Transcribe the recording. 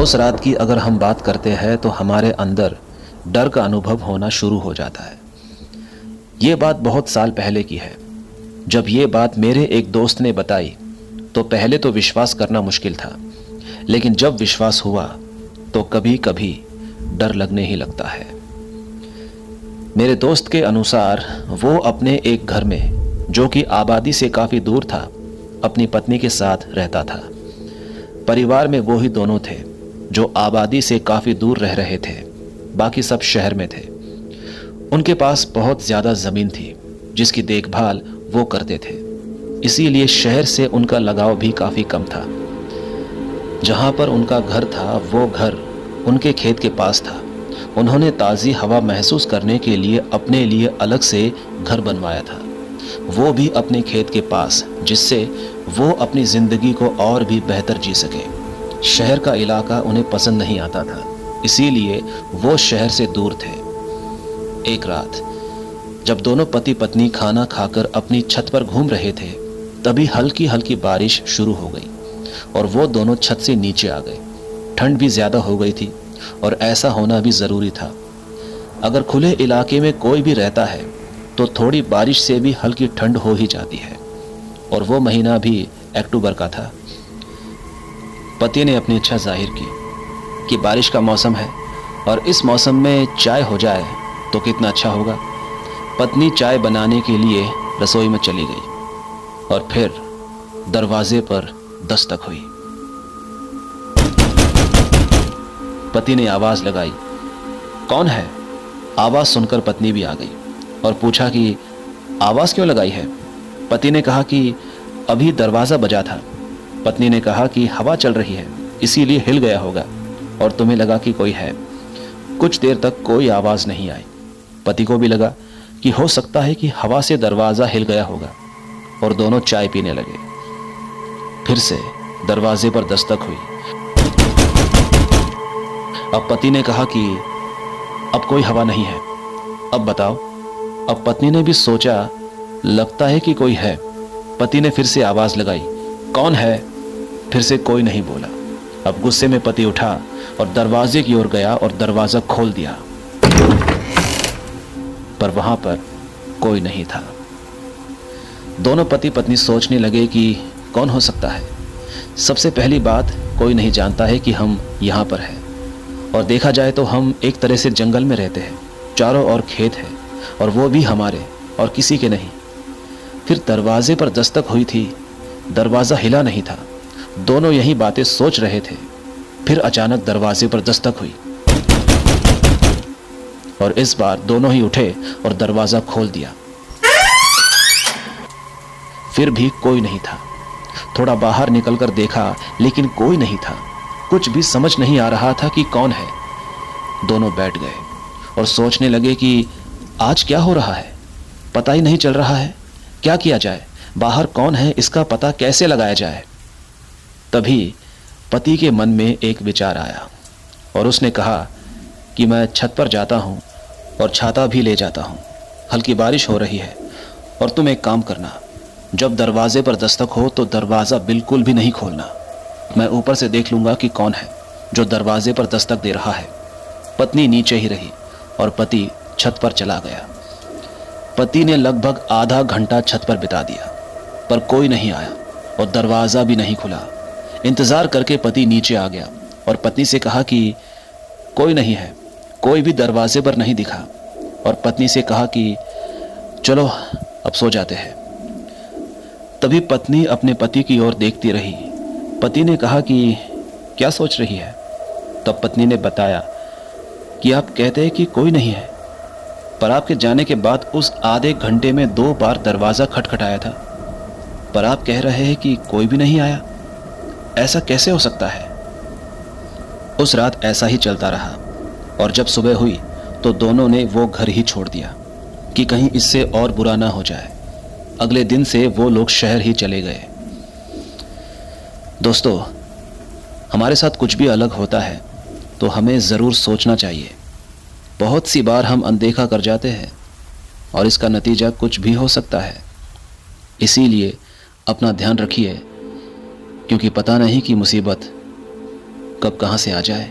उस रात की अगर हम बात करते हैं तो हमारे अंदर डर का अनुभव होना शुरू हो जाता है। ये बात बहुत साल पहले की है। जब ये बात मेरे एक दोस्त ने बताई तो पहले तो विश्वास करना मुश्किल था, लेकिन जब विश्वास हुआ तो कभी कभी डर लगने ही लगता है। मेरे दोस्त के अनुसार वो अपने एक घर में, जो कि आबादी से काफ़ी दूर था, अपनी पत्नी के साथ रहता था। परिवार में वो ही दोनों थे जो आबादी से काफ़ी दूर रह रहे थे, बाकी सब शहर में थे। उनके पास बहुत ज़्यादा ज़मीन थी जिसकी देखभाल वो करते थे, इसीलिए शहर से उनका लगाव भी काफ़ी कम था। जहाँ पर उनका घर था वो घर उनके खेत के पास था। उन्होंने ताज़ी हवा महसूस करने के लिए अपने लिए अलग से घर बनवाया था, वो भी अपने खेत के पास, जिससे वो अपनी ज़िंदगी को और भी बेहतर जी सके। शहर का इलाका उन्हें पसंद नहीं आता था, इसीलिए वो शहर से दूर थे। एक रात जब दोनों पति पत्नी खाना खाकर अपनी छत पर घूम रहे थे, तभी हल्की हल्की बारिश शुरू हो गई और वो दोनों छत से नीचे आ गए। ठंड भी ज़्यादा हो गई थी और ऐसा होना भी ज़रूरी था। अगर खुले इलाके में कोई भी रहता है तो थोड़ी बारिश से भी हल्की ठंड हो ही जाती है, और वो महीना भी अक्टूबर का था। पति ने अपनी इच्छा जाहिर की कि बारिश का मौसम है और इस मौसम में चाय हो जाए तो कितना अच्छा होगा। पत्नी चाय बनाने के लिए रसोई में चली गई और फिर दरवाजे पर दस्तक हुई। पति ने आवाज़ लगाई, कौन है? आवाज़ सुनकर पत्नी भी आ गई और पूछा कि आवाज़ क्यों लगाई है? पति ने कहा कि अभी दरवाज़ा बजा था। पत्नी ने कहा कि हवा चल रही है इसीलिए हिल गया होगा और तुम्हें लगा कि कोई है। कुछ देर तक कोई आवाज़ नहीं आई। पति को भी लगा कि हो सकता है कि हवा से दरवाज़ा हिल गया होगा, और दोनों चाय पीने लगे। फिर से दरवाजे पर दस्तक हुई। अब पति ने कहा कि अब कोई हवा नहीं है, अब बताओ। अब पत्नी ने भी सोचा लगता है कि कोई है। पति ने फिर से आवाज़ लगाई, कौन है? फिर से कोई नहीं बोला। अब गुस्से में पति उठा और दरवाजे की ओर गया और दरवाज़ा खोल दिया, पर वहां पर कोई नहीं था। दोनों पति पत्नी सोचने लगे कि कौन हो सकता है। सबसे पहली बात, कोई नहीं जानता है कि हम यहाँ पर हैं, और देखा जाए तो हम एक तरह से जंगल में रहते हैं। चारों ओर खेत है और वो भी हमारे और किसी के नहीं। फिर दरवाजे पर दस्तक हुई थी, दरवाज़ा हिला नहीं था। दोनों यही बातें सोच रहे थे। फिर अचानक दरवाजे पर दस्तक हुई और इस बार दोनों ही उठे और दरवाज़ा खोल दिया। फिर भी कोई नहीं था। थोड़ा बाहर निकलकर देखा लेकिन कोई नहीं था। कुछ भी समझ नहीं आ रहा था कि कौन है। दोनों बैठ गए और सोचने लगे कि आज क्या हो रहा है, पता ही नहीं चल रहा है। क्या किया जाए, बाहर कौन है इसका पता कैसे लगाया जाए। तभी पति के मन में एक विचार आया और उसने कहा कि मैं छत पर जाता हूँ और छाता भी ले जाता हूँ। हल्की बारिश हो रही है और तुम एक काम करना, जब दरवाजे पर दस्तक हो तो दरवाज़ा बिल्कुल भी नहीं खोलना। मैं ऊपर से देख लूँगा कि कौन है जो दरवाजे पर दस्तक दे रहा है। पत्नी नीचे ही रही और पति छत पर चला गया। पति ने लगभग आधा घंटा छत पर बिता दिया, पर कोई नहीं आया और दरवाज़ा भी नहीं खुला। इंतज़ार करके पति नीचे आ गया और पत्नी से कहा कि कोई नहीं है, कोई भी दरवाजे पर नहीं दिखा, और पत्नी से कहा कि चलो अब सो जाते हैं। तभी पत्नी अपने पति की ओर देखती रही। पति ने कहा कि क्या सोच रही है? तब पत्नी ने बताया कि आप कहते हैं कि कोई नहीं है, पर आपके जाने के बाद उस आधे घंटे में 2 बार दरवाज़ा खटखटाया था, पर आप कह रहे हैं कि कोई भी नहीं आया। ऐसा कैसे हो सकता है? उस रात ऐसा ही चलता रहा और जब सुबह हुई तो दोनों ने वो घर ही छोड़ दिया कि कहीं इससे और बुरा ना हो जाए। अगले दिन से वो लोग शहर ही चले गए। दोस्तों, हमारे साथ कुछ भी अलग होता है तो हमें ज़रूर सोचना चाहिए। बहुत सी बार हम अनदेखा कर जाते हैं और इसका नतीजा कुछ भी हो सकता है। इसीलिए अपना ध्यान रखिए, क्योंकि पता नहीं कि मुसीबत कब कहाँ से आ जाए।